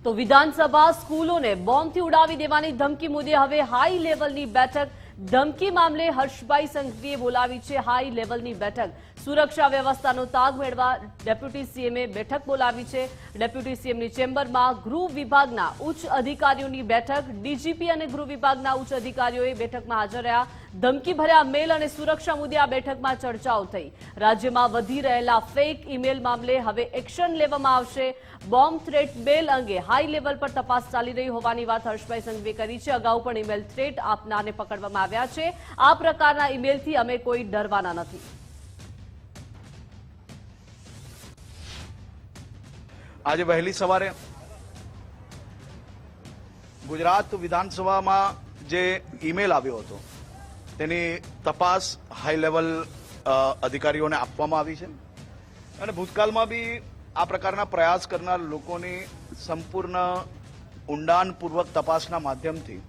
તો વિધાનસભા સ્કૂલોને બોમ્બથી ઉડાવી દેવાની ધમકી મુદ્દે હવે હાઈ લેવલની બેઠક ધમકી મામલે હર્ષભાઈ સંઘવીએ બોલાવી છે હાઈ લેવલની બેઠક સુરક્ષા વ્યવસ્થાનો તાગ મેળવવા ડેપ્યુટી સીએમએ બેઠક બોલાવી છે ડેપ્યુટી સીએમની ચેમ્બરમાં ગૃહ વિભાગના ઉચ્ચ અધિકારીઓની બેઠક ડીજીપી અને ગૃહ વિભાગના ઉચ્ચ અધિકારીઓએ બેઠકમાં હાજર રહ્યા ધમકી ભર્યા મેલ અને સુરક્ષા મુદ્દે આ બેઠકમાં ચર્ચાઓ થઈ રાજ્યમાં વધી રહેલા ફેક ઈમેલ મામલે હવે એક્શન લેવામાં આવશે બોમ્બ થ્રેટ મેલ અંગે હાઈ લેવલ પર તપાસ ચાલી રહી હોવાની વાત હર્ષભાઈ સંઘવીએ કરી છે અગાઉ પણ ઈમેલ થ્રેટ આપનારને પકડવામાં આવ્યા છે આ પ્રકારના ઈમેલથી અમે કોઈ ડરવાના નથી આજે વહેલી સવારે ગુજરાત વિધાનસભામાં જે ઈમેલ આવ્યો હતો તેની તપાસ હાઈ લેવલ અધિકારીઓને આપવામાં આવી છે અને ભૂતકાળમાં બી આ પ્રકારના પ્રયાસ કરનાર લોકોની સંપૂર્ણ ઊંડાણપૂર્વક તપાસના માધ્યમથી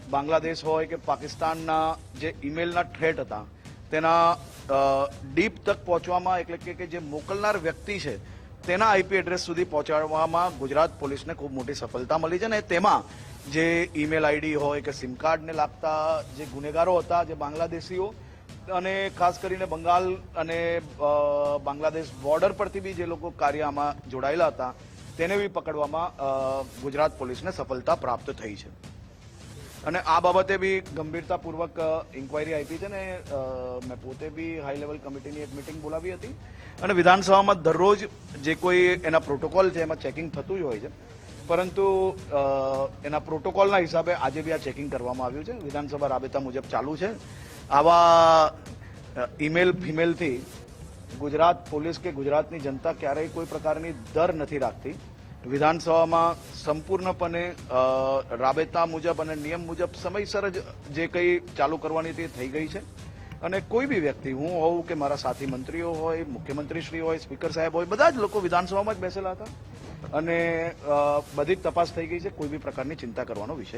બાંગ્લાદેશ હોય કે પાકિસ્તાનના જે ઈમેલના થ્રેટ હતા તેના ડીપ તક પહોંચવામાં એટલે કે જે મોકલનાર વ્યક્તિ છે તેના આઈપી એડ્રેસ સુધી પહોંચાડવામાં ગુજરાત પોલીસને ખૂબ મોટી સફળતા મળી છે અને તેમાં જે ઈમેલ આઈડી હોય કે સિમ કાર્ડને લાગતા જે ગુનેગારો હતા જે બાંગ્લાદેશીઓ અને ખાસ કરીને બંગાળ અને બાંગ્લાદેશ બોર્ડર પરથી બી જે લોકો કાર્ય આમાં જોડાયેલા હતા તેને બી પકડવામાં ગુજરાત પોલીસને સફળતા પ્રાપ્ત થઈ છે અને આ બાબતે બી ગંભીરતાપૂર્વક ઇન્ક્વાયરી આપી છે ને મેં પોતે બી હાઈ લેવલ કમિટીની એક મિટિંગ બોલાવી હતી અને વિધાનસભામાં દરરોજ જે કોઈ એના પ્રોટોકોલ છે એમાં ચેકિંગ થતું જ હોય છે પરંતુ એના પ્રોટોકોલના હિસાબે આજે બી આ ચેકિંગ કરવામાં આવ્યું છે વિધાનસભા રાબેતા મુજબ ચાલુ છે આવા ઈમેલ ફિમેલથી ગુજરાત પોલીસ કે ગુજરાતની જનતા ક્યારેય કોઈ પ્રકારની ડર નથી રાખતી વિધાનસભામાં સંપૂર્ણપણે રાબેતા મુજબ અને નિયમ મુજબ સમયસર જ જે કંઈ ચાલુ કરવાની તે થઈ ગઈ છે અને કોઈ બી વ્યક્તિ હું હોઉં કે મારા સાથી મંત્રીઓ હોય મુખ્યમંત્રીશ્રી હોય સ્પીકર સાહેબ હોય બધા જ લોકો વિધાનસભામાં જ બેસેલા હતા અને બધી જ તપાસ થઈ ગઈ છે કોઈ બી પ્રકારની ચિંતા કરવાનો વિષય